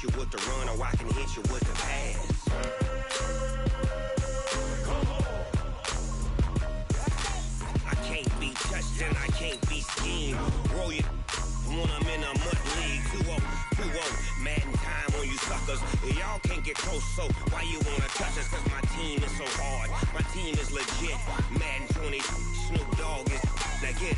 you with the run, or I can hit you with the pass. I can't be touched and I can't be schemed. Roll you when I'm in a mud league. 2-0, Madden time on you suckers. Y'all can't get close, so why you wanna touch us? Cause my team is so hard, my team is legit. Madden 20, Snoop Dogg is, now get it.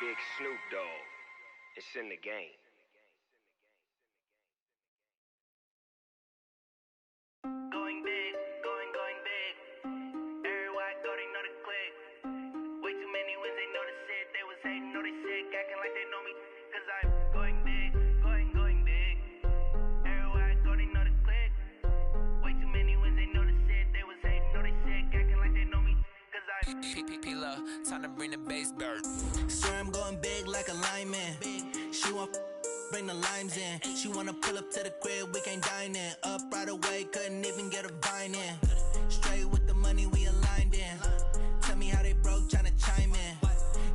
Big Snoop Dogg, it's in the game. Going big, going big. Everywhere I go, they know the click. Way too many wins, they know the shit. They was hating, know they sick, acting like they know me. Cause I'm going big, going big. Everywhere I go, they know the click. Way too many wins, they know the shit. They was hating, know they sick, acting like they know me. Cause I'm P-P-P-Love, time to bring the bass bird. Swear I'm going big like a lineman. She want bring the limes in. She wanna pull up to the crib, we can't dine in. Up right away, couldn't even get a vine in. Straight with the money, we aligned in. Tell me how they broke, tryna chime in.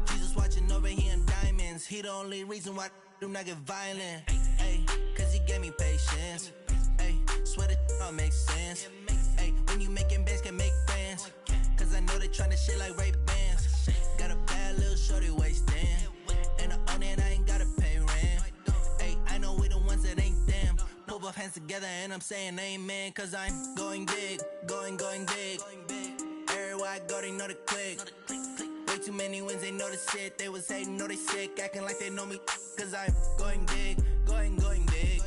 Jesus watching over here in diamonds. He the only reason why do not get violent. Ay, cause he gave me patience. Ay, swear that all makes sense. Ay, when you making bands, can make friends. Cause I know they tryna shit like Ray-Bans. Got a bad little shorty wasting. And I own it, I ain't gotta pay rent. Ay, I know we the ones that ain't them. Put both hands together and I'm saying amen. Cause I'm going big, going big. Everywhere I go, they know the click. Way too many wins, they know the shit. They was hating, know they sick, acting like they know me. Cause I'm going big, going big.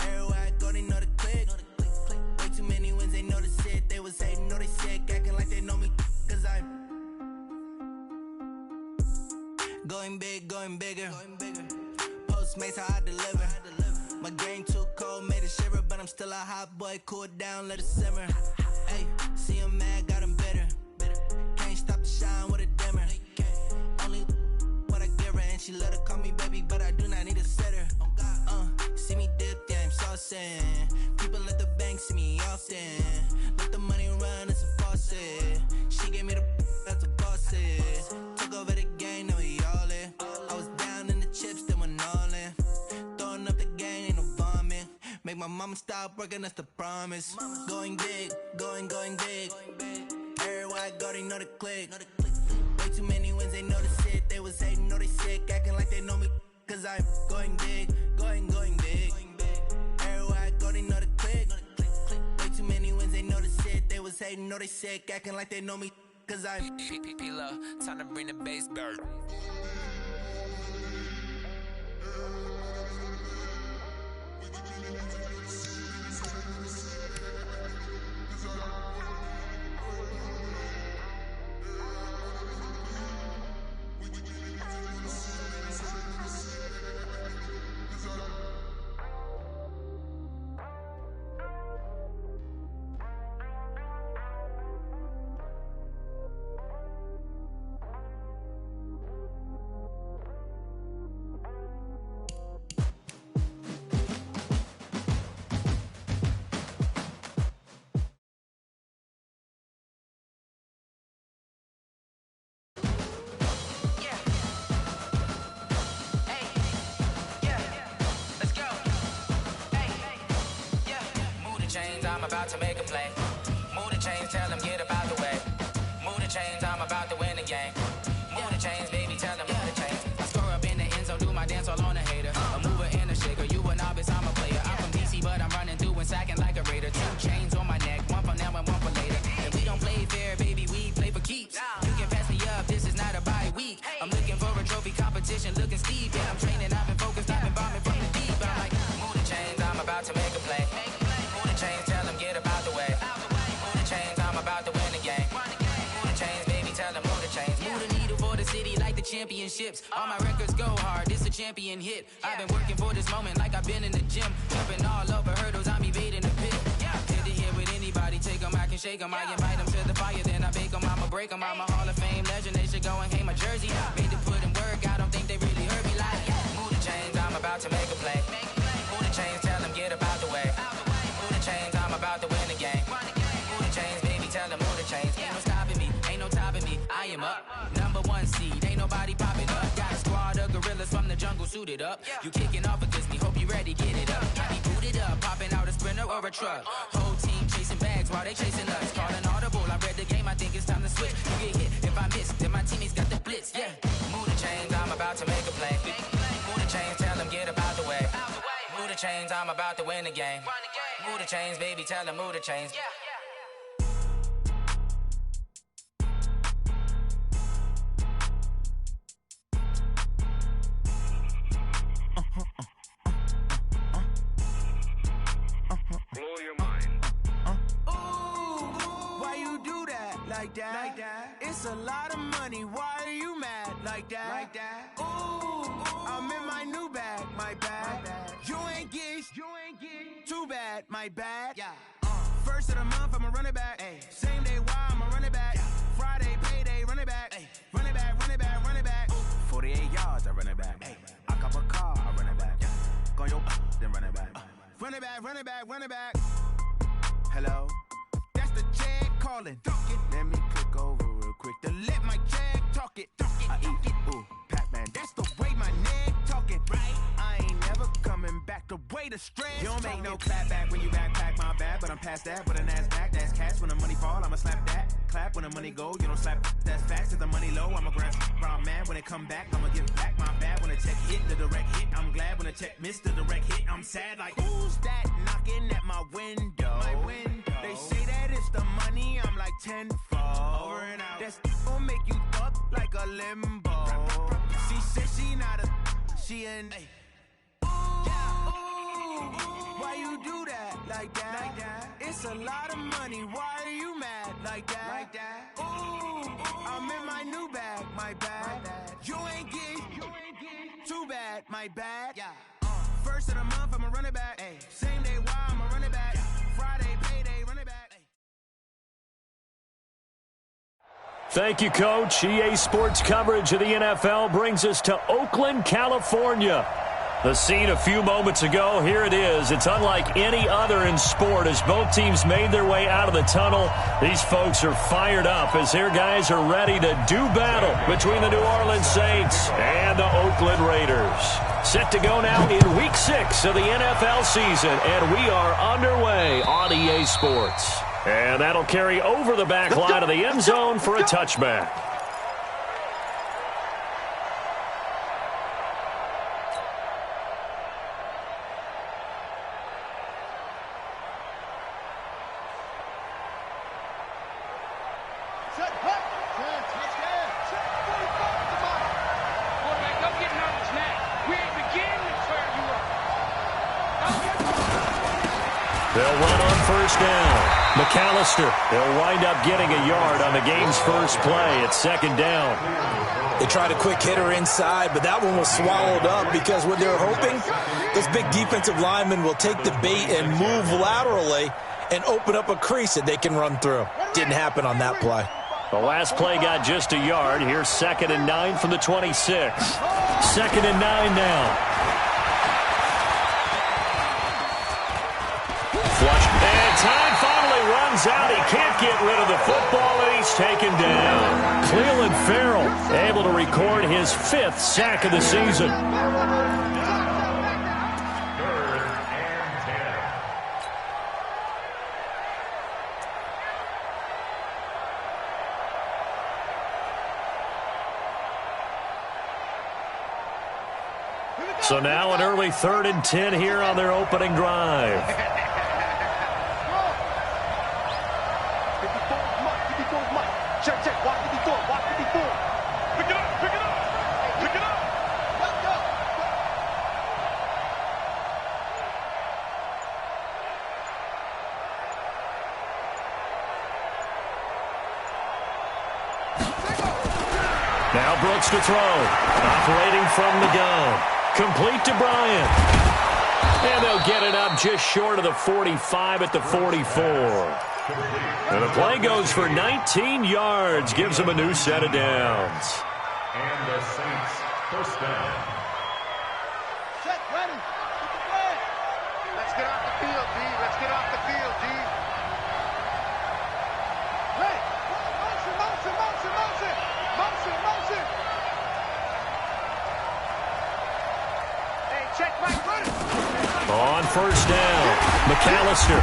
Everywhere I go, they know the click. Way too many wins, they know the shit. They was hating, know they sick, acting like they know me. Cause I'm going big, going bigger. Postmates, how I deliver. My game too cold, made it shiver. But I'm still a hot boy, cool it down, let it simmer. Ay, see him mad, got him bitter. Can't stop the shine with a dimmer. Only what I give her, and she let her call me baby, but I do not need a sitter. See me dip, yeah, I'm saucing. People at the bank see me often. Let the money run, it's a faucet. She gave me the that's a boss is. Took over the game, now we all in. I was down in the chips, then went all in. Throwing up the game, ain't no vomit. Make my mama stop working, that's the promise. Going big, going big. Everywhere I go, they know the click. Way too many wins, they know the shit. They was hating, know they sick, acting like they know me. Cause I'm going big, going big. Everywhere I go, they know the click. Way too many wins, they know the shit. They was hating, know they sick, acting like they know me. Cause I'm P-P-P-Love, time to bring the bass bird. I'm about to make a play. Move the chains, tell them get up out the way. Move the chains, I'm about to win the game. Move the chains, baby, tell them move the chains. I score up in the end zone, do my dance all on a hater. A mover and a shaker, you a novice, I'm a player. I'm from DC, but I'm running through and sacking like a raider. 2 chains on my neck, one for now and one for later. And we don't play fair, baby, we play for keeps. You can pass me up, this is not a bye week. I'm looking for a trophy competition, looking steep. Yeah, I'm training, I've been focused, I've been bombing from the deep. I'm like, move the chains, I'm about to make a play. Move the chains, tell them get up out the way. Move the chains, I'm about to win the game. Move the chains, baby, tell them move the chains. Move the needle for the city like the championships. All my records go hard, this a champion hit. I've been working for this moment like I've been in the gym. Jumping all over hurdles, I'm evading the pit. Hit it here with anybody, take them, I can shake them. I invite them to the fire, then I bake them, I'ma break them. I'm a Hall of Fame legend, they should go and hang my jersey. Made to put in work, I don't think they really heard me like. Move the chains, I'm about to make a play. Move the chains, tell them get up out the way. Move the chains, I'm about to win the game. Move the chains, baby, tell them move the chains. Ain't no stopping me, ain't no topping me. I am up, #1 seed, ain't nobody popping up. Got a squad of gorillas from the jungle suited up. You kicking off against me, hope you ready, get it up. I be booted up, popping out a Sprinter or a truck. Whole team chasing bags while they chasing us. Call an audible, I read the game, I think it's time to switch. You get hit, if I miss, then my teammates got the blitz, yeah. Move the chains, I'm about to make a play. Move the chains, tell them get about the way. Move the chains, I'm about to win the game. Move the chains, baby, tell them move the chains. Blow your mind. Why you do that? Like that? It's a lot of money. Why are you mad? Like that? Ooh, I'm in my new bag. My bad. You ain't get too bad. My bad. Yeah. First of the month, I'ma run it back. Ay. Same day, why I'ma run it back. Friday, payday, run it back. Ay. Run it back, run it back, run it back. 48 yards, I run it back. Ay. I cop a car, I run it back. Go your then run it back. Run it back, run it back, run it back. Hello? That's the check calling. Let me click over real quick to let my check talk it. I eat it, ooh, Pac-Man. That's the way my neck talking. Right? I ain't never coming back the way the stress. You don't make no clap back when you backpack my bad, but I'm past that. But an ass back, that's cash. When the money fall, I'ma slap that. Clap when the money go, you don't slap. That's facts. If the money low, I'ma grab brown man. When it come back, I'ma give back my bad. When the check hit, the direct hit. I'm glad when the check missed the direct hit. I'm sad like, who's that knocking at my window? My window. They say that it's the money, I'm like tenfold. Over and out. That's gon' make you up like a limbo. She said she not a, she an. Why you do that? Like that? It's a lot of money. Why are you mad? Like that? Ooh, I'm in my new bag. My bad. You ain't get too bad. My bad. Yeah. First of the month, I'ma run it back. Ay. Same day, why I'ma run it back. Friday, payday, run it back. Ay. Thank you, Coach. EA Sports coverage of the NFL brings us to Oakland, California. The scene a few moments ago, here it is. It's unlike any other in sport as both teams made their way out of the tunnel. These folks are fired up as their guys are ready to do battle between the New Orleans Saints and the Oakland Raiders. Set to go now in Week 6 of the NFL season, and we are underway on EA Sports. And that'll carry over the back line of the end zone for a touchback. They'll run on first down. McAllister, they'll wind up getting a yard on the game's first play at second down. They tried a quick hitter inside, but that one was swallowed up because what they're hoping, this big defensive lineman will take the bait and move laterally and open up a crease that they can run through. Didn't happen on that play. The last play got just a yard. Here's 2nd and 9 from the 26. 2nd and 9 now. Flush, and time finally runs out. He can't get rid of the football, and he's taken down. Clelin Ferrell able to record his 5th sack of the season. So now an early 3rd and 10 here on their opening drive. Now Brooks to throw. Operating from the gun. Complete to Bryant. And they'll get it up just short of the 45 at the 44. And the play goes for 19 yards. Gives them a new set of downs. And the Saints first down. Set, ready. Get the play. Let's get off the field, D. Let's get off the field, D. first down. McAllister.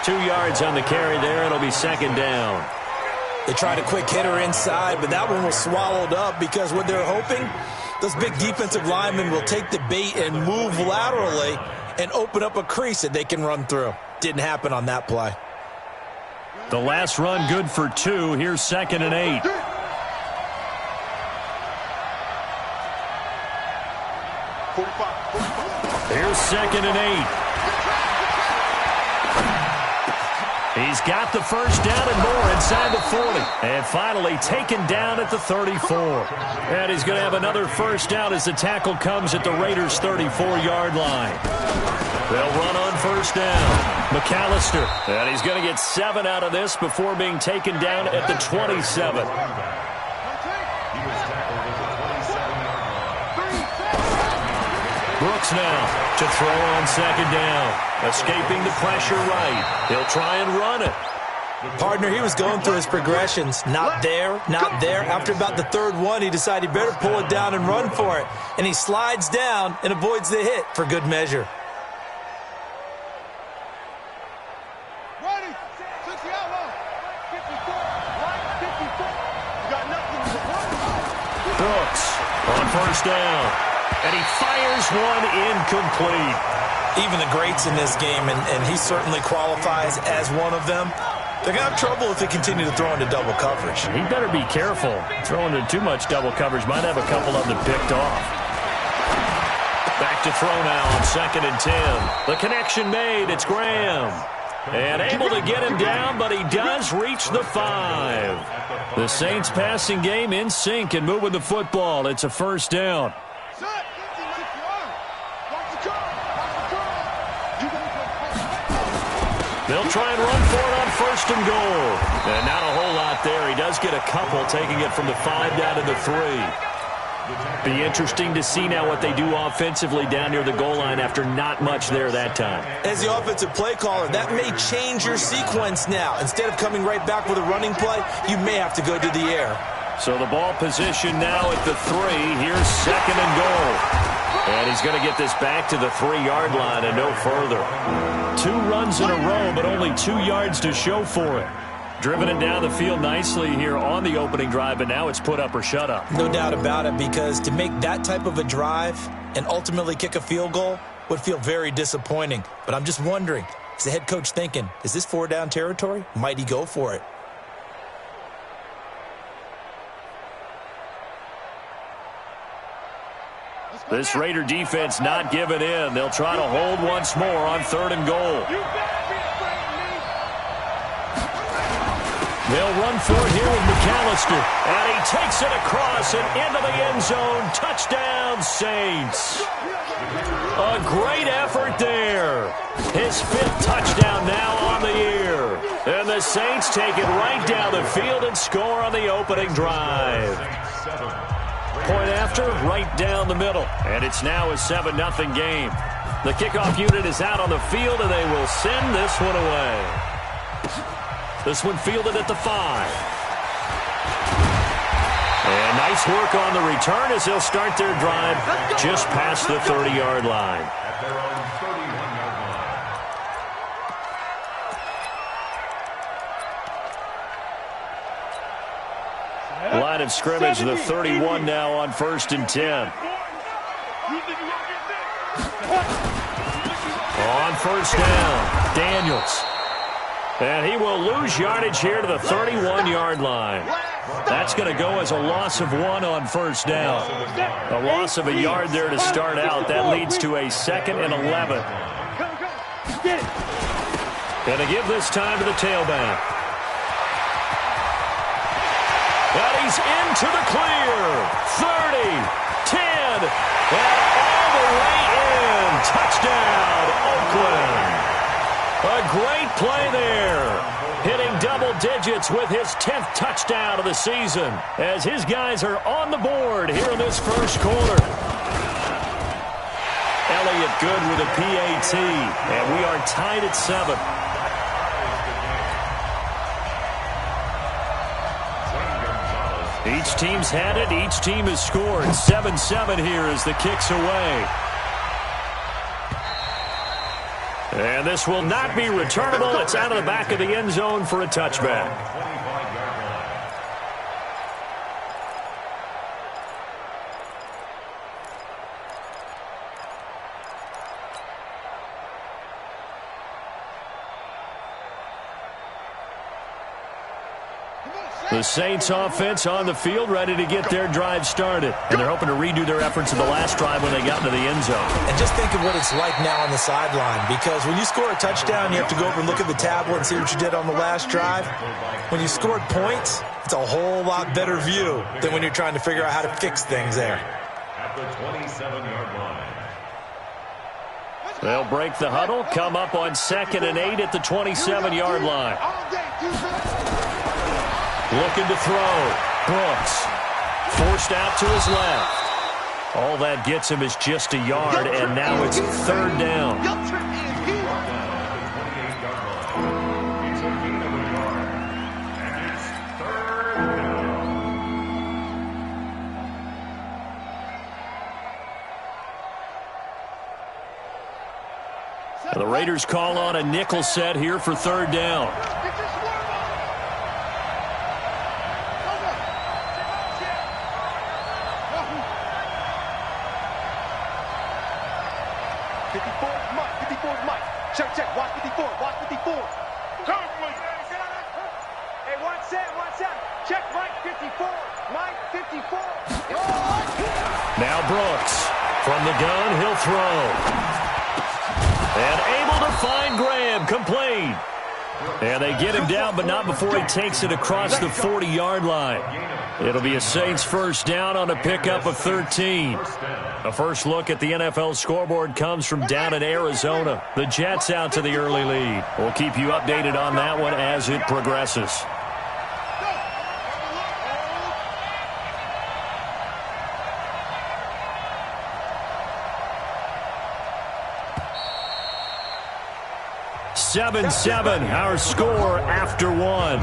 2 yards on the carry there. It'll be second down. They tried a quick hitter inside, but that one was swallowed up because what they're hoping, those big defensive linemen will take the bait and move laterally and open up a crease that they can run through. Didn't happen on that play. The last run good for 2. Here's 2nd and 8. Here's 2nd and 8. He's got the first down and more inside the 40. And finally taken down at the 34. And he's going to have another first down as the tackle comes at the Raiders' 34-yard line. They'll run on first down. McAllister. And he's going to get 7 out of this before being taken down at the 27. Brooks now to throw on second down. Escaping the pressure right. He'll try and run it. Partner, he was going through his progressions. Not there, not there. After about the third one, he decided he better pull it down and run for it. And he slides down and avoids the hit for good measure. Ready, 60 outlaw, 54, right, 54. You got nothing. Brooks on first down. And he fires one incomplete. Even the greats in this game, and he certainly qualifies as one of them, they're going to have trouble if they continue to throw into double coverage. He better be careful. Throwing into too much double coverage might have a couple of them picked off. Back to throw now on 2nd and 10. The connection made. It's Graham. And able to get him down, but he does reach the 5. The Saints passing game in sync and moving the football. It's a first down. They'll try and run for it on 1st and goal. And not a whole lot there. He does get a couple, taking it from the 5 down to the 3. Be interesting to see now what they do offensively down near the goal line after not much there that time. As the offensive play caller, that may change your sequence now. Instead of coming right back with a running play, you may have to go to the air. So the ball position now at the 3. Here's 2nd and goal. And he's going to get this back to the 3-yard line and no further. 2 runs in a row, but only 2 yards to show for it. Driven it down the field nicely here on the opening drive, but now it's put up or shut up. No doubt about it, because to make that type of a drive and ultimately kick a field goal would feel very disappointing. But I'm just wondering, is the head coach thinking, is this 4-down territory? Might he go for it? This Raider defense not giving in. They'll try to hold once more on 3rd and goal. They'll run for it here with McAllister. And he takes it across and into the end zone. Touchdown, Saints. A great effort there. His 5th touchdown now on the year. And the Saints take it right down the field and score on the opening drive. Point after, right down the middle. And it's now a 7-0 game. The kickoff unit is out on the field, and they will send this one away. This one fielded at the 5. And nice work on the return as they'll start their drive just past the 30-yard line. At their own 31-yard line. Line of scrimmage, the 31 now on 1st and 10. On first down, Daniels. And he will lose yardage here to the 31-yard line. That's going to go as a loss of 1 on first down. A loss of a yard there to start out. That leads to a 2nd and 11. Going to give this time to the tailback. And he's into the clear. 30, 10, and all the way in. Touchdown, Oakland. A great play there. Hitting double digits with his 10th touchdown of the season as his guys are on the board here in this first quarter. Elliott good with a PAT, and we are tied at 7. Each team's had it. Each team has scored. 7-7 here as the kick's away. And this will not be returnable. It's out of the back of the end zone for a touchback. The Saints offense on the field, ready to get their drive started. And they're hoping to redo their efforts in the last drive when they got into the end zone. And just think of what it's like now on the sideline, because when you score a touchdown, you have to go over and look at the tablet and see what you did on the last drive. When you scored points, it's a whole lot better view than when you're trying to figure out how to fix things there. At the 27-yard line. They'll break the huddle, come up on 2nd and 8 at the 27-yard line. Looking to throw. Brooks. Forced out to his left. All that gets him is just a yard, and now it's 3rd down. The Raiders call on a nickel set here for 3rd down. Check. Watch 54. Watch 54. Hey, watch that. Check Mike 54. Mike 54. Now Brooks. From the gun, he'll throw. And able to find Graham. Complete. And they get him down, but not before he takes it across the 40-yard line. It'll be a Saints 1st down on a pickup of 13. A first look at the NFL scoreboard comes from down in Arizona. The Jets out to the early lead. We'll keep you updated on that one as it progresses. Seven, our score after one.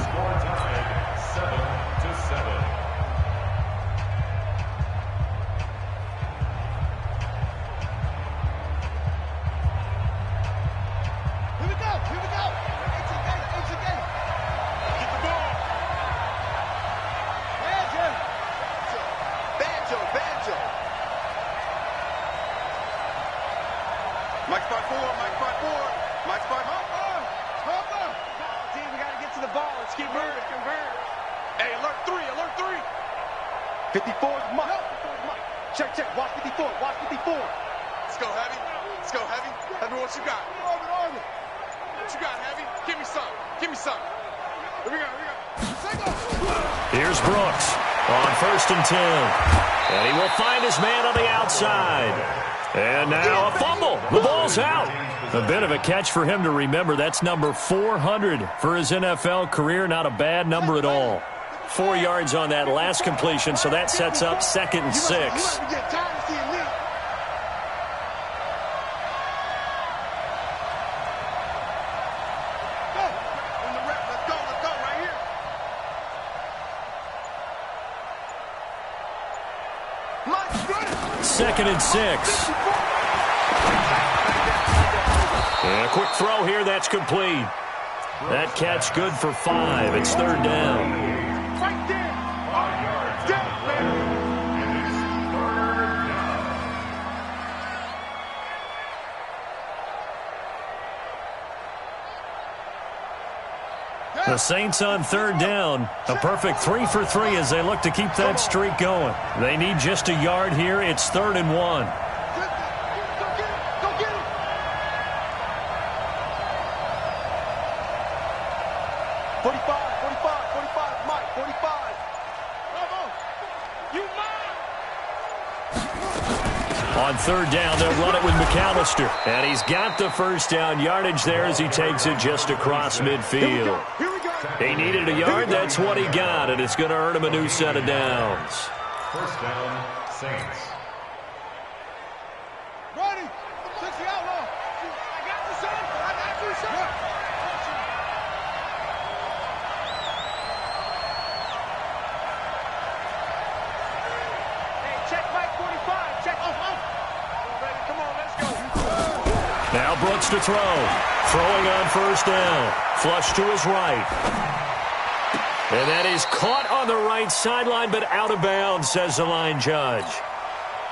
Here's Brooks on 1st and 10. And he will find his man on the outside. And now a fumble. The ball's out. A bit of a catch for him to remember. That's number 400 for his NFL career. Not a bad number at all. 4 yards on that last completion, so that sets up 2nd and 6. Second and 6. And a quick throw here, that's complete. That catch good for 5. It's 3rd down. Right there. 5 yards. And it's 3rd down. The Saints on 3rd down. A perfect 3 for 3 as they look to keep that streak going. They need just a yard here. It's 3rd and 1. On 3rd down, they'll run it with McAllister. And he's got the 1st down yardage there as he takes it just across midfield. He needed a yard. That's what he got, and it's going to earn him a new set of downs. 1st down, Saints. Ready. 60 outlaw. I got you, son. I got you, son. Hey, check Mike 45. Check. Come on, let's go. Now Brooks to throw. Throwing on first down. Flush to his right. And that is caught on the right sideline, but out of bounds, says the line judge.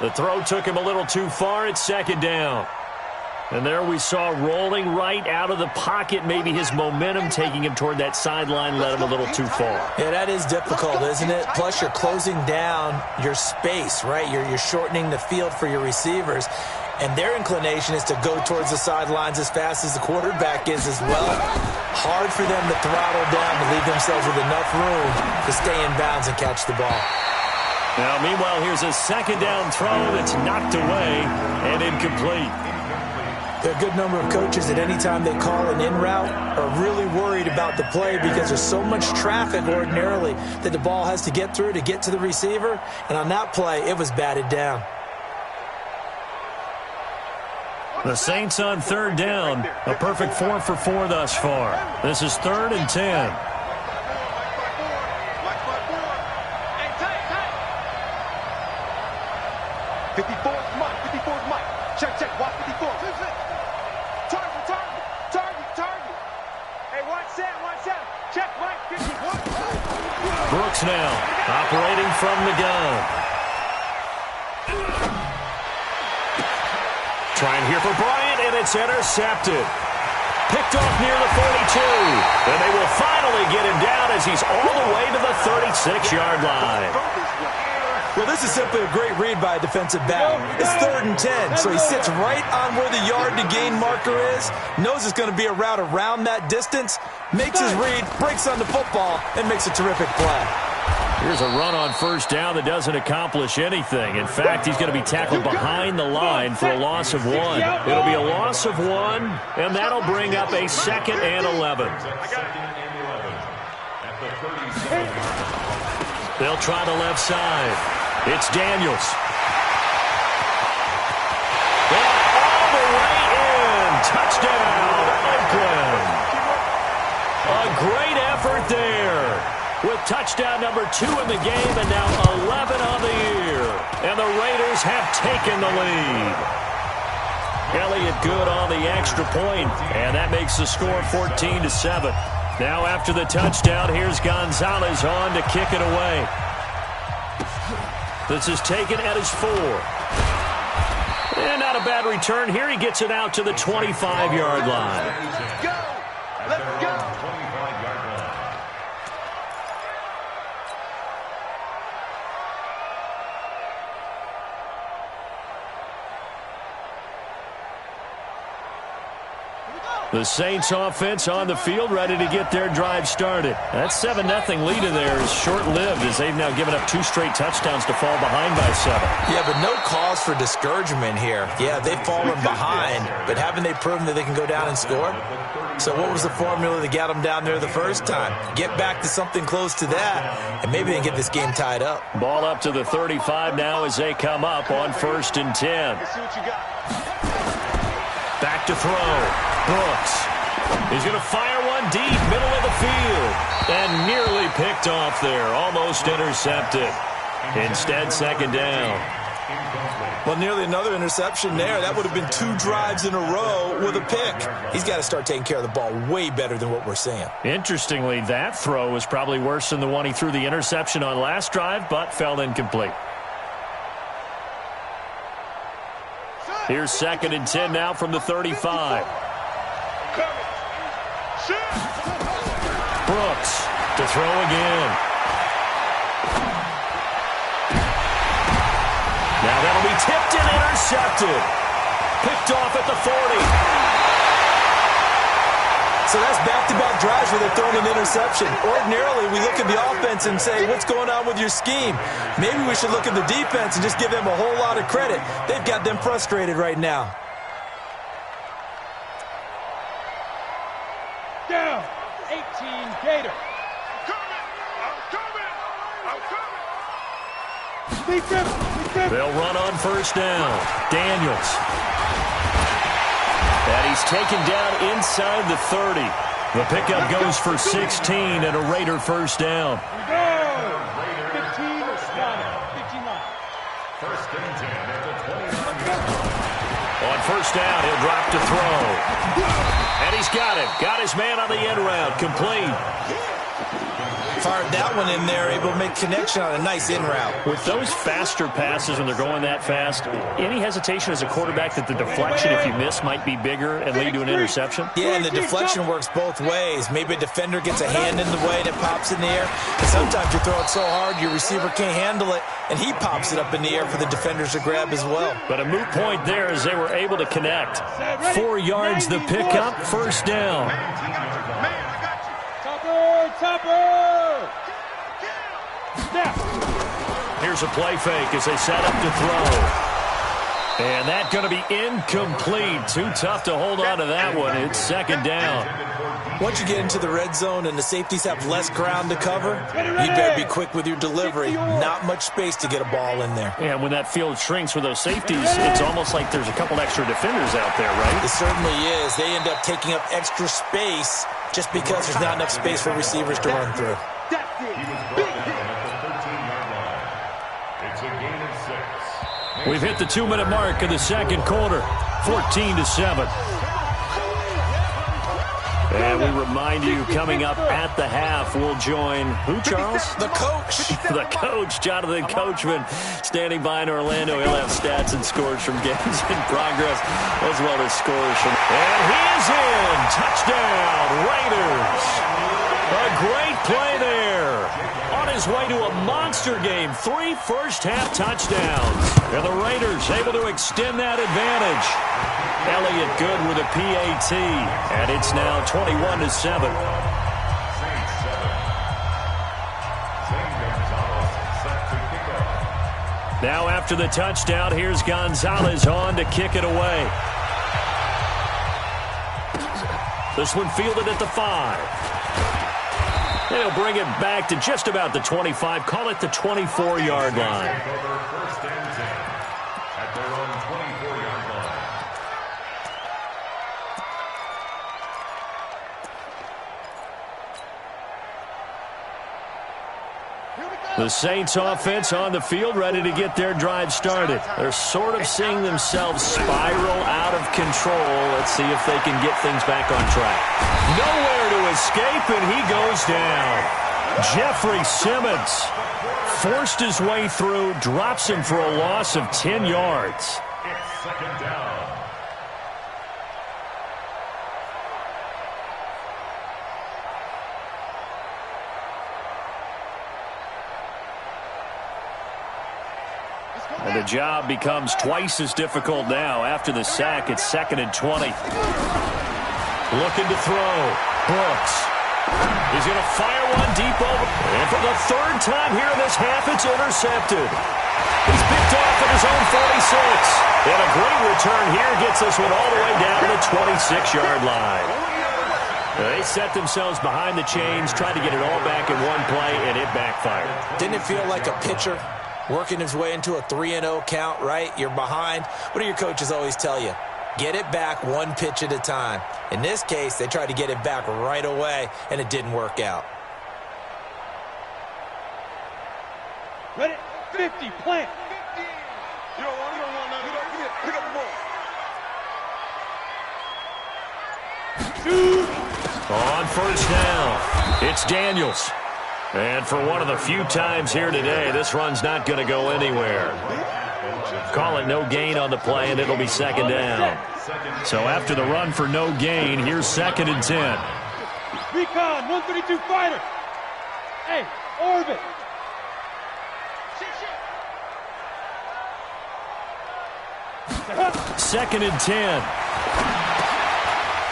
The throw took him a little too far. It's second down. And there we saw rolling right out of the pocket. Maybe his momentum taking him toward that sideline led him a little too far. Yeah, that is difficult, isn't it? Plus, you're closing down your space, right? You're shortening the field for your receivers. And their inclination is to go towards the sidelines as fast as the quarterback is as well. Hard for them to throttle down to leave themselves with enough room to stay in bounds and catch the ball. Now, meanwhile, here's a second down throw that's knocked away and incomplete. There are a good number of coaches that any time they call an in route are really worried about the play because there's so much traffic ordinarily that the ball has to get through to get to the receiver. And on that play, it was batted down. The Saints on third down. A perfect 4 for 4 thus far. This is 3rd and 10. 54's Mike. 54's Mike. Check. Watch 54. Target. Hey, watch that. Check, Mike. 51. Brooks now operating from the gun. Trying here for Bryant, and it's intercepted. Picked off near the 42. And they will finally get him down as he's all the way to the 36-yard line. Well, this is simply a great read by a defensive back. It's 3rd and 10, so he sits right on where the yard-to-gain marker is, knows it's going to be a route around that distance, makes his read, breaks on the football, and makes a terrific play. Here's a run on first down that doesn't accomplish anything. In fact, he's going to be tackled behind the line for a loss of 1. It'll be a loss of 1, and that'll bring up a 2nd and 11. They'll try the left side. It's Daniels. All the way in. Touchdown, Oakland. A great effort there. With touchdown number 2 in the game and now 11 on the year. And the Raiders have taken the lead. Elliott good on the extra point, and that makes the score 14-7. Now after the touchdown, here's Gonzalez on to kick it away. This is taken at his 4. And not a bad return here. He gets it out to the 25-yard line. Let's go. The Saints offense on the field, ready to get their drive started. That 7-0 lead in there is short-lived as they've now given up 2 straight touchdowns to fall behind by 7. Yeah, but no cause for discouragement here. Yeah, they've fallen behind, but haven't they proven that they can go down and score? So what was the formula that got them down there the first time? Get back to something close to that, and maybe they can get this game tied up. Ball up to the 35 now as they come up on 1st and 10. Let's see what you got. Back to throw. Brooks. He's going to fire one deep, middle of the field. And nearly picked off there. Almost intercepted. Instead, 2nd down. Well, nearly another interception there. That would have been 2 drives in a row with a pick. He's got to start taking care of the ball way better than what we're seeing. Interestingly, that throw was probably worse than the one he threw the interception on last drive, but fell incomplete. Here's 2nd and 10 now from the 35. Brooks to throw again. Now that'll be tipped and intercepted. Picked off at the 40. So that's back-to-back drives where they're throwing an interception. Ordinarily, we look at the offense and say, what's going on with your scheme? Maybe we should look at the defense and just give them a whole lot of credit. They've got them frustrated right now. Down. 18 Gator. I'm coming. They'll run on first down. Daniels. And he's taken down inside the 30. The pickup goes for 16 and a Raider first down. 15 line. 1st and 10 at the 20. On first down, he'll drop to throw. And he's got him. Got his man on the end route. Complete. Fired that one in there, able to make connection on a nice in route. With those faster passes when they're going that fast, any hesitation as a quarterback that the deflection, if you miss, might be bigger and lead to an interception? Yeah, and the deflection works both ways. Maybe a defender gets a hand in the way and it pops in the air. And sometimes you throw it so hard your receiver can't handle it, and he pops it up in the air for the defenders to grab as well. But a moot point there as they were able to connect. 4 yards the pickup, first down. Topper! Here's a play fake as they set up to throw. And that's going to be incomplete. Too tough to hold on to that one. It's second down. Once you get into the red zone and the safeties have less ground to cover, you better be quick with your delivery. Not much space to get a ball in there. And when that field shrinks with those safeties, it's almost like there's a couple extra defenders out there, right? It certainly is. They end up taking up extra space just because there's not enough space for receivers to run through. We've hit the 2-minute mark of the second quarter, 14-7. And we remind you, coming up at the half, we'll join who, Charles? The coach. The coach, Jonathan Coachman, standing by in Orlando. He'll have stats and scores from games in progress, as well as scores from... And he is in! Touchdown, Raiders! A great play there. On his way to a monster game, 3 first-half touchdowns. And the Raiders able to extend that advantage. Elliott good with a PAT, and it's now 21-7. Now after the touchdown, here's Gonzalez on to kick it away. This one fielded at the 5. They'll bring it back to just about the 25. Call it the 24-yard line. First and 10 at their own 24-yard line. The Saints offense on the field, ready to get their drive started. They're sort of seeing themselves spiral out of control. Let's see if they can get things back on track. Nowhere to escape, and he goes down. Jeffrey Simmons forced his way through, drops him for a loss of 10 yards. It's second down. And the job becomes twice as difficult now. After the sack, it's 2nd and 20. Looking to throw. Brooks. He's going to fire one deep over. And for the 3rd time here in this half, it's intercepted. He's picked off at his own 46. And a great return here gets this one all the way down to the 26-yard line. They set themselves behind the chains, tried to get it all back in one play, and it backfired. Didn't it feel like a pitcher working his way into a 3-0 count, right? You're behind. What do your coaches always tell you? Get it back one pitch at a time. In this case, they tried to get it back right away, and it didn't work out. Ready? 50, plant. You don't want nothing. Pick up the ball. On first down, it's Daniels. And for one of the few times here today, this run's not going to go anywhere. Call it no gain on the play, and it'll be 2nd down. So after the run for no gain, here's 2nd and 10. Recon, 132 fighter. Hey, orbit. 2nd and 10.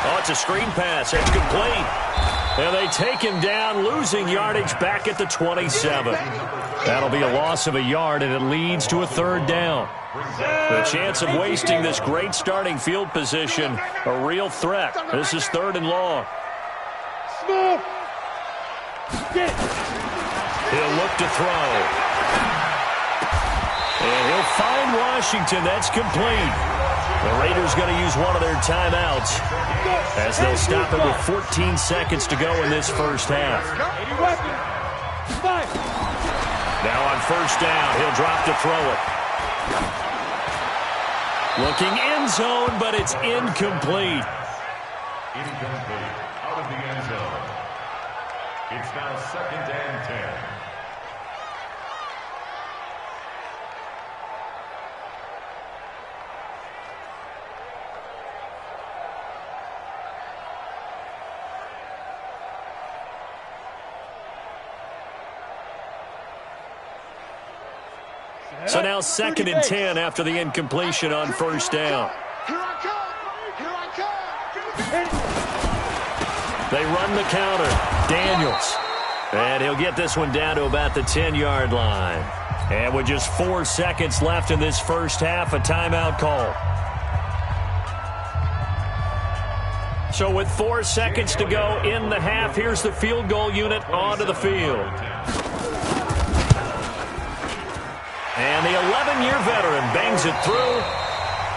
Oh, it's a screen pass. It's complete. And they take him down, losing yardage back at the 27. That'll be a loss of a yard, and it leads to a 3rd down. The chance of wasting this great starting field position, a real threat. This is 3rd and long. Small. He'll look to throw. And he'll find Washington. That's complete. The Raiders going to use one of their timeouts as they'll stop it with 14 seconds to go in this first half. Now on first down, he'll drop to throw it. Looking end zone, but it's incomplete. Incomplete. Out of the end zone. It's now 2nd and 10. So now 2nd and 10 after the incompletion on first down. Here I come. Here I come. They run the counter. Daniels. And he'll get this one down to about the 10-yard line. And with just 4 seconds left in this first half, a timeout call. So with 4 seconds to go in the half, here's the field goal unit onto the field. And the 11-year veteran bangs it through.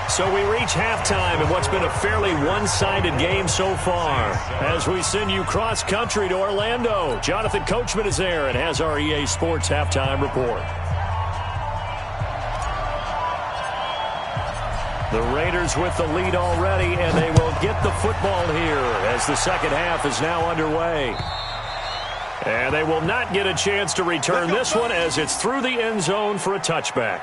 So we reach halftime in what's been a fairly one-sided game so far. As we send you cross-country to Orlando, Jonathan Coachman is there and has our EA Sports halftime report. The Raiders with the lead already, and they will get the football here as the second half is now underway. And they will not get a chance to return this one as it's through the end zone for a touchback.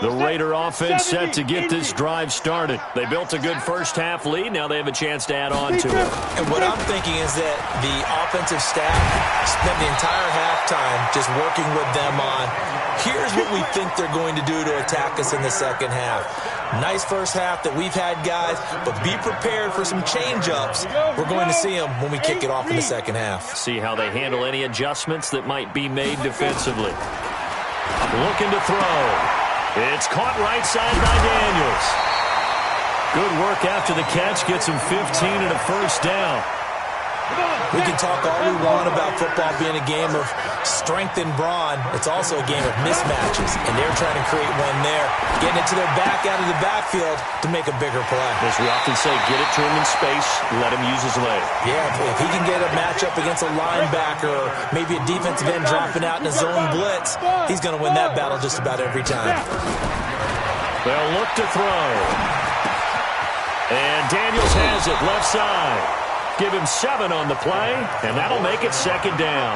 The Raider offense set to get this drive started. They built a good first half lead. Now they have a chance to add on to it. And what I'm thinking is that the offensive staff spent the entire halftime just working with them on, here's what we think they're going to do to attack us in the second half. Nice first half that we've had, guys, but be prepared for some change-ups. We're going to see them when we kick it off in the second half. See how they handle any adjustments that might be made defensively. Looking to throw. It's caught right side by Daniels. Good work after the catch. Gets him 15 and a first down. We can talk all we want about football being a game of strength and brawn. It's also a game of mismatches, and they're trying to create one there, getting it to their back out of the backfield to make a bigger play. As we often say, get it to him in space, let him use his leg. Yeah, if he can get a matchup against a linebacker or maybe a defensive end dropping out in a zone blitz, he's going to win that battle just about every time. They'll look to throw. And Daniels has it left side. Give him 7 on the play, and that'll make it second down.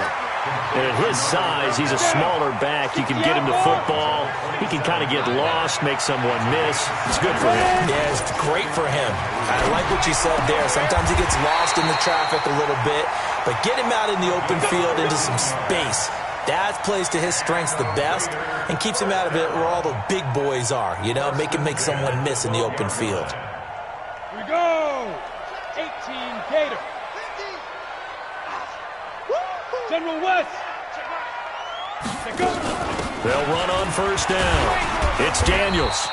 And at his size, he's a smaller back. You can get him to football. He can kind of get lost, make someone miss. It's good for him. Yeah, it's great for him. I like what you said there. Sometimes he gets lost in the traffic a little bit, but get him out in the open field into some space. That plays to his strengths the best and keeps him out of it where all the big boys are. You know, make him make someone miss in the open field. Here we go. 18 Gator. General West. They'll run on first down. It's Daniels.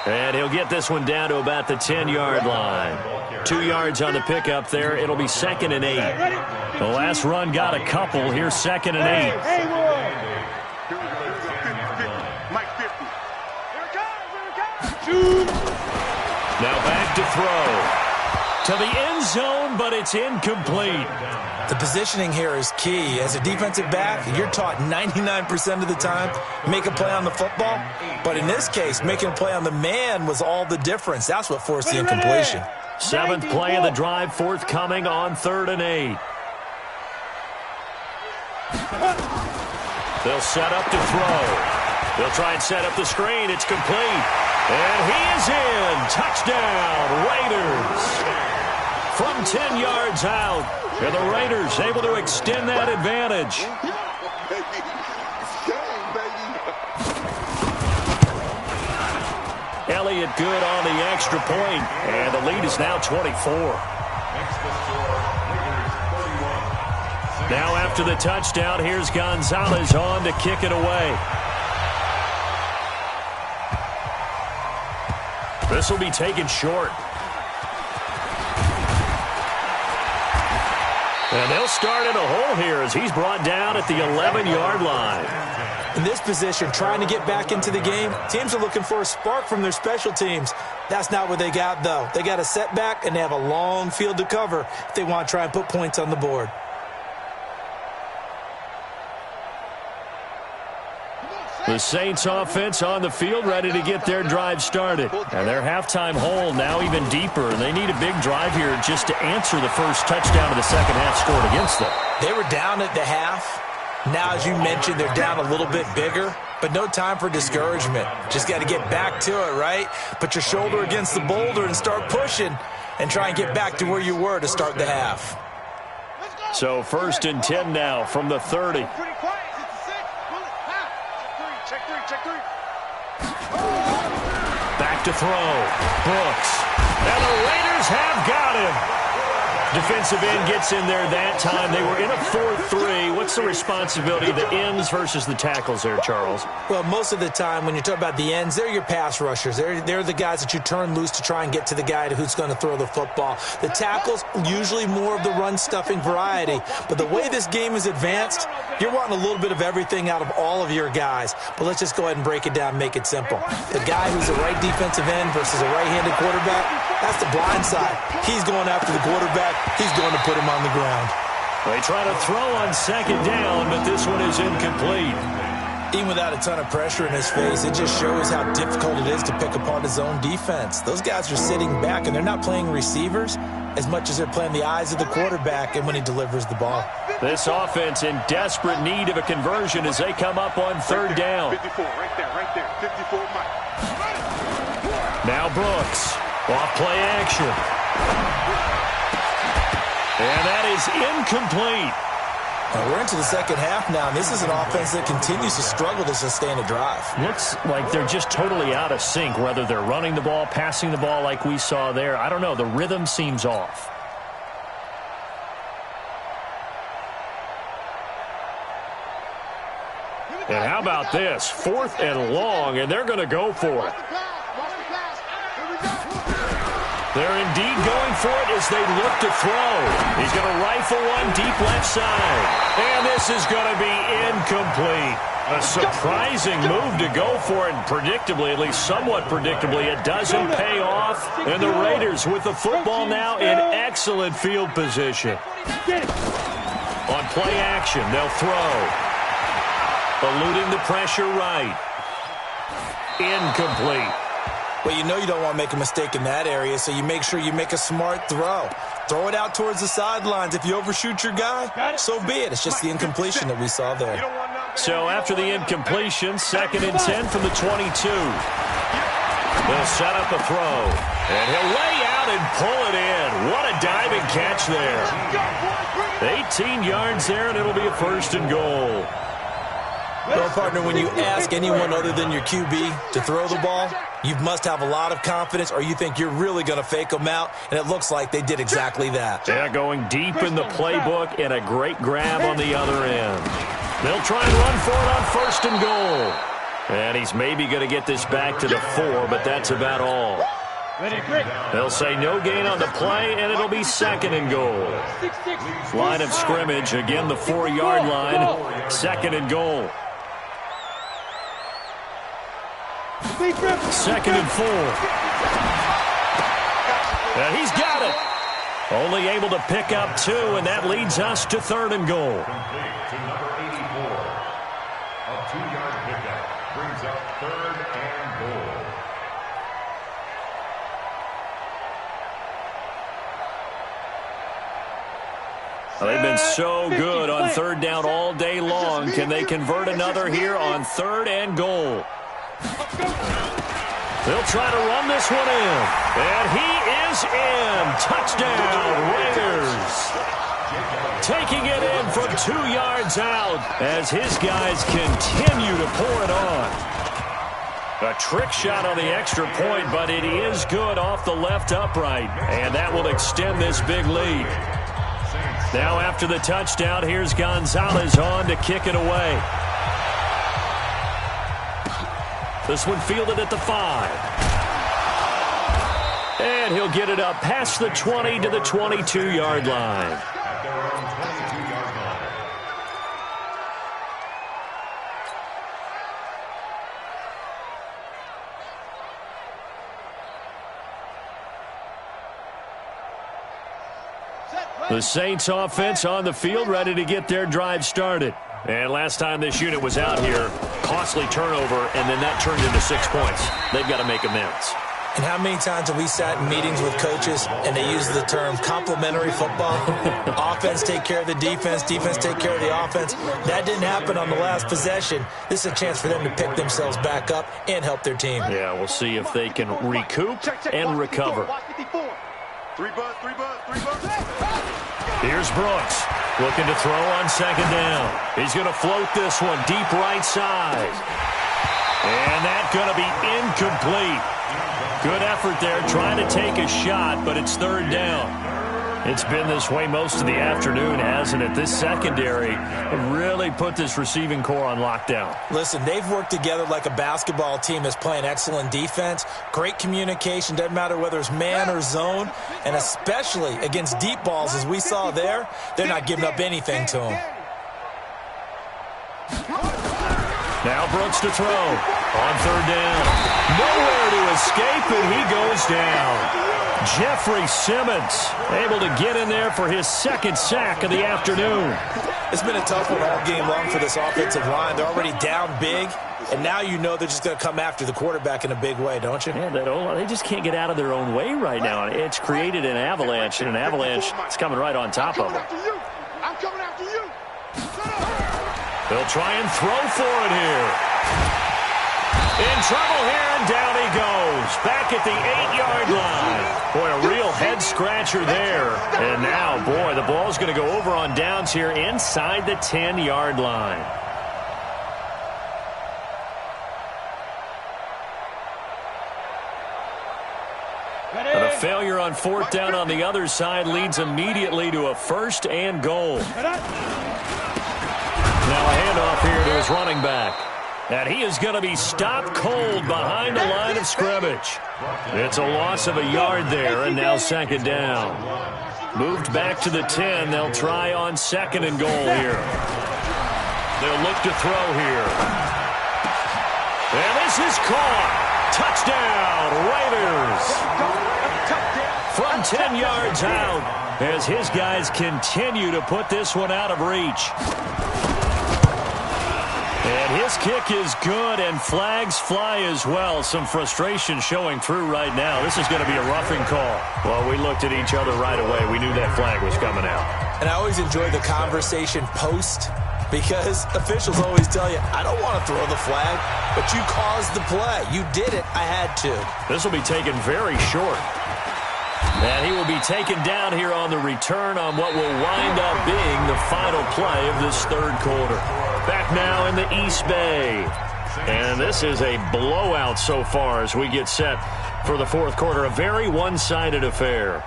And he'll get this one down to about the 10-yard line. 2 yards on the pickup there. It'll be 2nd and 8. The last run got a couple. Here's 2nd and 8. Hey, Now back to throw. To the end zone, but it's incomplete. The positioning here is key. As a defensive back, you're taught 99% of the time, make a play on the football. But in this case, making a play on the man was all the difference. That's what forced the incompletion. 7th play of the drive, forthcoming on 3rd and 8. They'll set up to throw. They'll try and set up the screen. It's complete. And he is in. Touchdown, Raiders. From 10 yards out. And the Raiders able to extend that advantage. Elliott good on the extra point. And the lead is now 24. Now after the touchdown, here's Gonzalez on to kick it away. This will be taken short. And they'll start in a hole here as he's brought down at the 11-yard line. In this position, trying to get back into the game, teams are looking for a spark from their special teams. That's not what they got, though. They got a setback, and they have a long field to cover if they want to try and put points on the board. The Saints offense on the field ready to get their drive started. And their halftime hole now even deeper. And they need a big drive here just to answer the first touchdown of the second half scored against them. They were down at the half. Now, as you mentioned, they're down a little bit bigger. But no time for discouragement. Just got to get back to it, right? Put your shoulder against the boulder and start pushing. And try and get back to where you were to start the half. So 1st and 10 now from the 30. Back to throw. Brooks. And the Raiders have got him. Defensive end gets in there that time. They were in a 4-3. What's the responsibility of the ends versus the tackles there, Charles? Well, most of the time when you talk about the ends, they're your pass rushers. They're the guys that you turn loose to try and get to the guy who's going to throw the football. The tackles, usually more of the run-stuffing variety. But the way this game is advanced, you're wanting a little bit of everything out of all of your guys. But let's just go ahead and break it down and make it simple. The guy who's a right defensive end versus a right-handed quarterback, that's the blind side. He's going after the quarterback. He's going to put him on the ground. They try to throw on second down, but this one is incomplete. Even without a ton of pressure in his face, it just shows how difficult it is to pick apart his own defense. Those guys are sitting back, and they're not playing receivers as much as they're playing the eyes of the quarterback and when he delivers the ball. This offense in desperate need of a conversion as they come up on third down. 54, right there, 54, Mike. Now Brooks, off play action. And that is incomplete. We're into the second half now, and this is an offense that continues to struggle to sustain a drive. Looks like they're just totally out of sync, whether they're running the ball, passing the ball like we saw there. I don't know. The rhythm seems off. And how about this? 4th and long, and they're going to go for it. They're indeed going for it as they look to throw. He's going to rifle one deep left side. And this is going to be incomplete. A surprising move to go for it. And predictably, at least somewhat predictably, it doesn't pay off. And the Raiders with the football now in excellent field position. On play action, they'll throw. Eluding the pressure right. Incomplete. Well, you know you don't want to make a mistake in that area, so you make sure you make a smart throw. Throw it out towards the sidelines. If you overshoot your guy, so be it. It's just the incompletion that we saw there. So after the incompletion, 2nd and 10 from the 22. They'll set up a throw. And he'll lay out and pull it in. What a diving catch there. 18 yards there, and it'll be a 1st and goal. Well, partner, when you ask anyone other than your QB to throw the ball, you must have a lot of confidence, or you think you're really going to fake them out, and it looks like they did exactly that. Yeah, going deep in the playbook and a great grab on the other end. They'll try and run for it on 1st and goal. And he's maybe going to get this back to the 4, but that's about all. They'll say no gain on the play, and it'll be 2nd and goal. Line of scrimmage, again the 4-yard line, 2nd and goal. 2nd and 4. And he's got it. Only able to pick up 2, and that leads us to 3rd and goal. To number 84. A 2-yard pickup brings up 3rd and goal. They've been so good on 3rd down all day long. Can they convert another here on 3rd and goal? They'll try to run this one in. And he is in. Touchdown, Raiders. Taking it in from 2 yards out as his guys continue to pour it on. A trick shot on the extra point, but it is good off the left upright. And that will extend this big lead. Now after the touchdown, here's Gonzalez on to kick it away. This one fielded at the 5. And he'll get it up past the 20 to the 22-yard line. At their own 22-yard line. The Saints offense on the field ready to get their drive started. And last time this unit was out here, costly turnover, and then that turned into 6 points. They've got to make amends. And how many times have we sat in meetings with coaches and they use the term complementary football? Offense take care of the defense, defense take care of the offense. That didn't happen on the last possession. This is a chance for them to pick themselves back up and help their team. Yeah, we'll see if they can recoup and recover. Here's Brooks, looking to throw on second down. He's going to float this one deep right side. And that's going to be incomplete. Good effort there, trying to take a shot, but it's third down. It's been this way most of the afternoon, hasn't it? This secondary really put this receiving core on lockdown. Listen, they've worked together like a basketball team that's playing excellent defense. Great communication, doesn't matter whether it's man or zone, and especially against deep balls, as we saw there, they're not giving up anything to them. Now Brooks to throw on third down. Nowhere to escape, and he goes down. Jeffrey Simmons able to get in there for his second sack of the afternoon. It's been a tough one all game long for this offensive line. They're already down big, and now you know they're just going to come after the quarterback in a big way, don't you? Yeah, they just can't get out of their own way right now. It's created an avalanche, and an avalanche is coming right on top of them. I'm coming after you. They'll try and throw for it here. In trouble here, and down he goes. Back at the 8-yard line. Boy, a real head-scratcher there. And now, boy, the ball's going to go over on downs here inside the 10-yard line. And a failure on fourth down on the other side leads immediately to a first and goal. Now a handoff here to his running back. And he is going to be stopped cold behind the line of scrimmage. It's a loss of a yard there, and now second down. Moved back to the 10. They'll try on second and goal here. They'll look to throw here. And this is caught. Touchdown, Raiders. From 10 yards out, as his guys continue to put this one out of reach. And his kick is good, and flags fly as well. Some frustration showing through right now. This is going to be a roughing call. Well, we looked at each other right away. We knew that flag was coming out. And I always enjoy the conversation post, because officials always tell you, I don't want to throw the flag, but you caused the play. You did it. I had to. This will be taken very short. And he will be taken down here on the return on what will wind up being the final play of this third quarter. Back now in the East Bay. And this is a blowout so far as we get set for the fourth quarter. A very one-sided affair.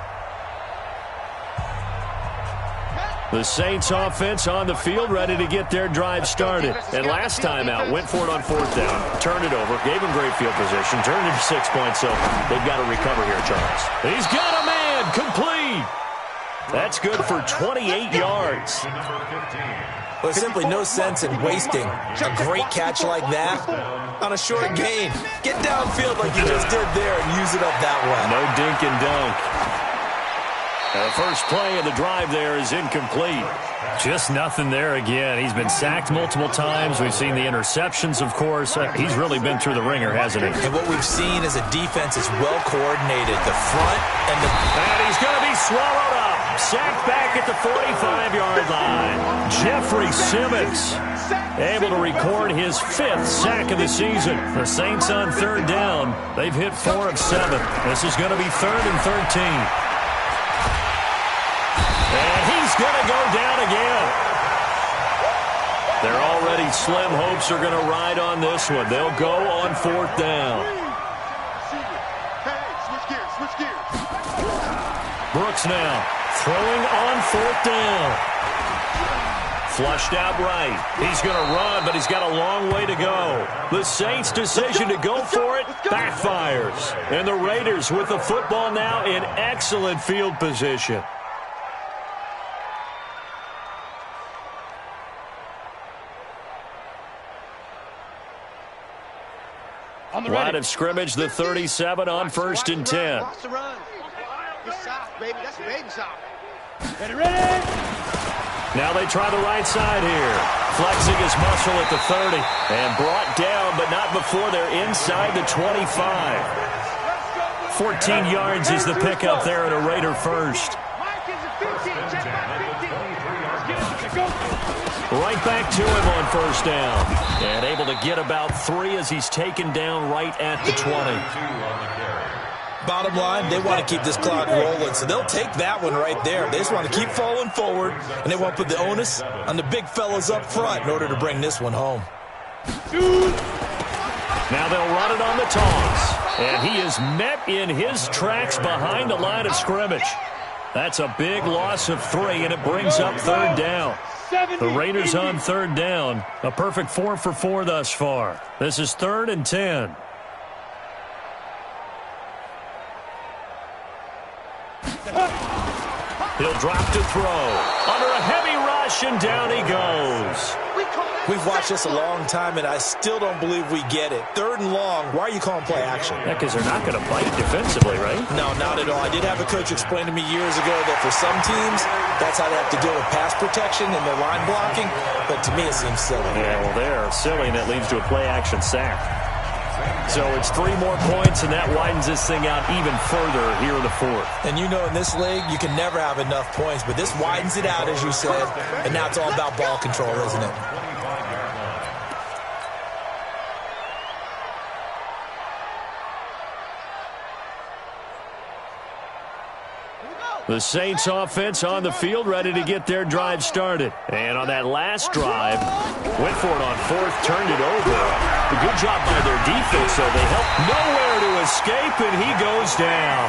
The Saints offense on the field, ready to get their drive started. And last time out, went for it on fourth down, turned it over, gave him great field position, turned it to 6 points, so they've got to recover here, Charles. He's got a man, complete. That's good for 28 yards. Well, there's simply no sense in wasting a great catch like that on a short gain. Get downfield like you just did there and use it up that way. No dink and dunk. The first play of the drive there is incomplete. Just nothing there again. He's been sacked multiple times. We've seen the interceptions, of course. He's really been through the ringer, hasn't he? And what we've seen is a defense is well coordinated. The front and the... And he's going to be swallowed up. Sacked back at the 45-yard line. Jeffrey Simmons able to record his 5th sack of the season. The Saints on third down. They've hit 4 of 7. This is going to be 3rd and 13. And he's going to go down again. Their already slim hopes are going to ride on this one. They'll go on fourth down. Brooks now throwing on fourth down. Flushed out right. He's going to run, but he's got a long way to go. The Saints' decision to go for it backfires. And the Raiders with the football now in excellent field position. Line of scrimmage, the 37 on 1st and 10. Watch the run. Good shot, baby. That's a baby shot. Ready, ready. Now they try the right side here. Flexing his muscle at the 30. And brought down, but not before they're inside the 25. 14 yards is the pickup there at a Raider first. Right back to him on first down. And able to get about 3 as he's taken down right at the 20. Bottom line, they want to keep this clock rolling, so they'll take that one right there. They just want to keep falling forward, and they want to put the onus on the big fellas up front in order to bring this one home. Now they'll run it on the toss. And he is met in his tracks behind the line of scrimmage. That's a big loss of 3, and it brings up third down. The Raiders on third down. A perfect 4 for 4 thus far. This is 3rd and 10. He'll drop to throw. Under a heavy rush, and down he goes. We've watched this a long time, and I still don't believe we get it. 3rd and long, why are you calling play action? Yeah, because they're not going to bite defensively, right? No, not at all. I did have a coach explain to me years ago that for some teams, that's how they have to deal with pass protection and their line blocking, but to me it seems silly. Yeah, well, they're silly, and that leads to a play action sack. So it's 3 more points, and that widens this thing out even further here in the 4th. And you know in this league, you can never have enough points, but this widens it out, as you said, and now it's all about ball control, isn't it? The Saints offense on the field, ready to get their drive started. And on that last drive, went for it on 4th, turned it over. A good job by their defense, though. They helped nowhere to escape, and he goes down.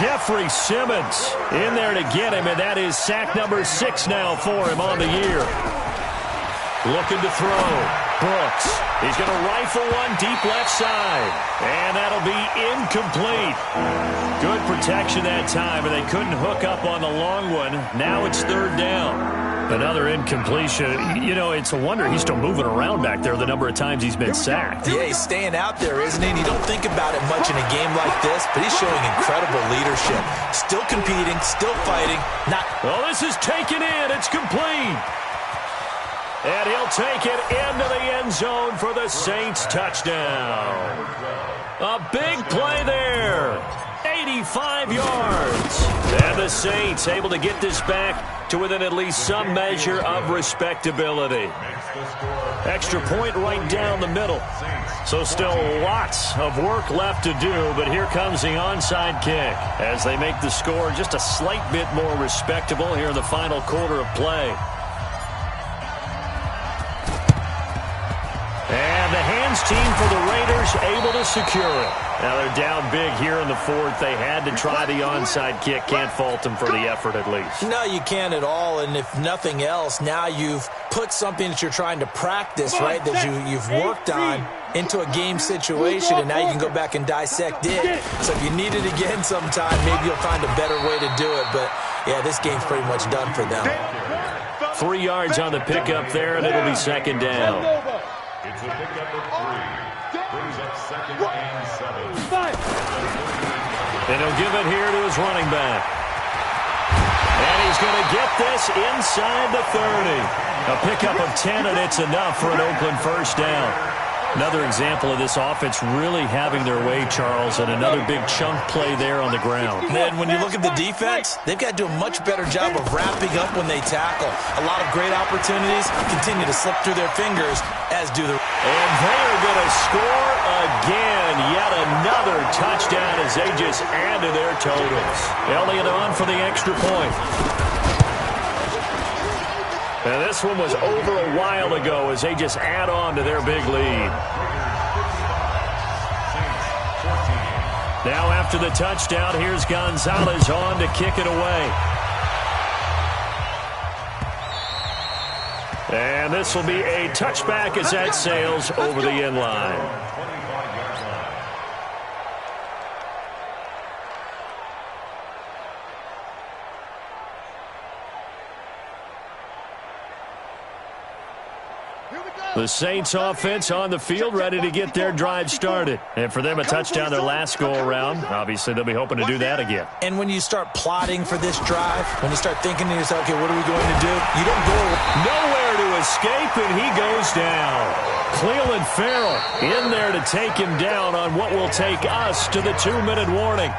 Jeffrey Simmons in there to get him, and that is sack number 6 now for him on the year. Looking to throw. Brooks. He's going to rifle one deep left side. And that'll be incomplete. Good protection that time, and they couldn't hook up on the long one. Now it's 3rd down. Another incompletion. You know, it's a wonder he's still moving around back there the number of times he's been sacked. Yeah, he's staying out there, isn't he? And you don't think about it much in a game like this, but he's showing incredible leadership. Still competing, still fighting. Well, this is taken in. It's complete. And he'll take it into the end zone for the Saints touchdown. A big play there. 85 yards. And the Saints able to get this back to within at least some measure of respectability. Extra point right down the middle. So still lots of work left to do, but here comes the onside kick as they make the score just a slight bit more respectable here in the final quarter of play. And the hands team for the Raiders able to secure it. Now they're down big here in the 4th. They had to try the onside kick. Can't fault them for the effort at least. No, you can't at all. And if nothing else, now you've put something that you're trying to practice, right, that you've worked on into a game situation, and now you can go back and dissect it. So if you need it again sometime, maybe you'll find a better way to do it. But, yeah, this game's pretty much done for them. 3 yards on the pickup there, and it'll be 2nd down. It's a pickup of 3. Brings up 2nd and 7. And he'll give it here to his running back. And he's going to get this inside the 30. A pickup of 10, and it's enough for an Oakland first down. Another example of this offense really having their way, Charles, and another big chunk play there on the ground. Then when you look at the defense, they've got to do a much better job of wrapping up when they tackle. A lot of great opportunities continue to slip through their fingers, as do the... And they are going to score again. Yet another touchdown as they just add to their totals. Elliott on for the extra point. And this one was over a while ago as they just add on to their big lead. Now after the touchdown, here's Gonzalez on to kick it away. And this will be a touchback as that sails over the end line. The Saints offense on the field, ready to get their drive started. And for them, a touchdown their last go-around. Obviously, they'll be hoping to do that again. And when you start plotting for this drive, when you start thinking to yourself, okay, what are we going to do? You don't go nowhere to escape, and he goes down. Clelin Ferrell in there to take him down on what will take us to the 2-minute warning.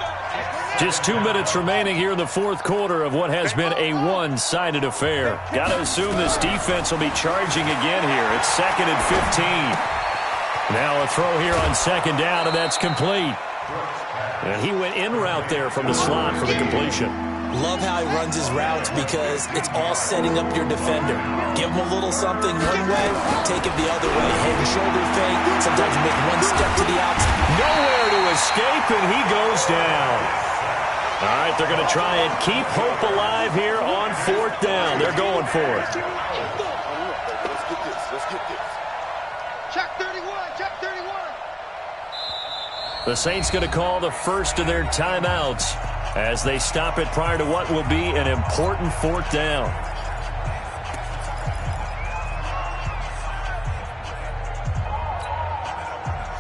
Just 2 minutes remaining here in the fourth quarter of what has been a one-sided affair. Got to assume this defense will be charging again here. It's 2nd and 15. Now a throw here on 2nd down, and that's complete. And he went in route there from the slot for the completion. Love how he runs his routes because it's all setting up your defender. Give him a little something one way, take it the other way. Head and shoulder fake. Sometimes you make one step to the outside. Nowhere to escape, and he goes down. All right, they're going to try and keep hope alive here on 4th down. They're going for it. Let's get this. Check 31. Check 31. The Saints going to call the first of their timeouts as they stop it prior to what will be an important 4th down.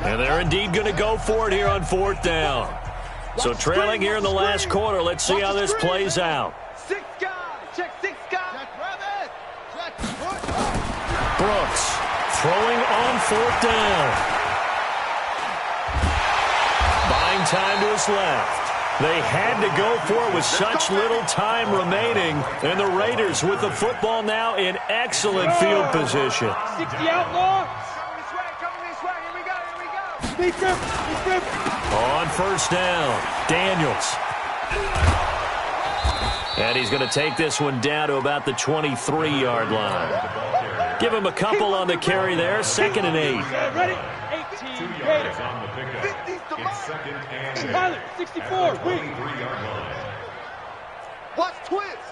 And they're indeed going to go for it here on 4th down. So trailing here in the last quarter, let's see how this plays out. 6 guys. Check 6 guys. Brooks throwing on 4th down. Buying time to his left. They had to go for it with such little time remaining. And the Raiders with the football now in excellent field position. 60 outlaw. Coming this way. Here we go. On 1st down, Daniels. And he's going to take this one down to about the 23-yard line. Give him a couple on the carry there. 2nd and 8. Ready? 2 yards on the pickup. It's 2nd and 8. Tyler, 64. Wait. 23-yard line. Watch twins.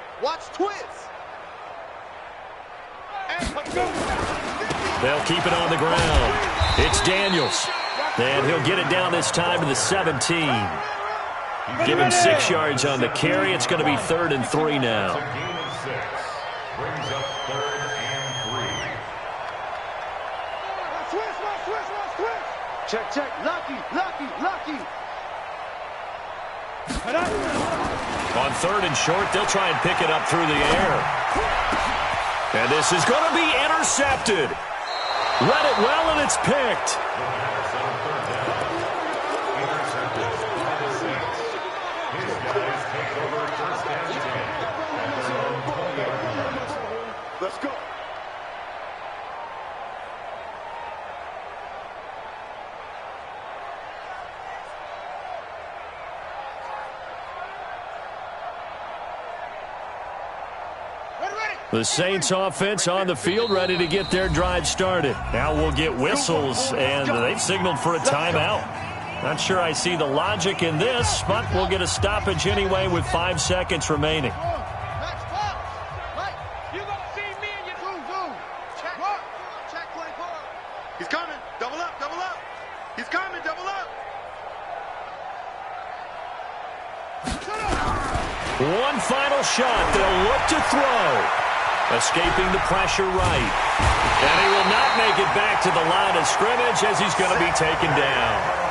They'll keep it on the ground. It's Daniels. And he'll get it down this time to the 17. Give him 6 yards on the carry. It's going to be 3rd and 3 now. It's a gain of 6. Brings up 3rd and 3. Check. Lucky. On 3rd and short, they'll try and pick it up through the air. And this is going to be intercepted. Read it well, and it's picked. Let's go. The Saints offense on the field ready to get their drive started. Now we'll get whistles, and they've signaled for a timeout. Not sure I see the logic in this, but we'll get a stoppage anyway with 5 seconds remaining. He's coming. Double up. He's coming. Double up. One final shot. They'll look to throw. Escaping the pressure right. And he will not make it back to the line of scrimmage as he's going to be taken down.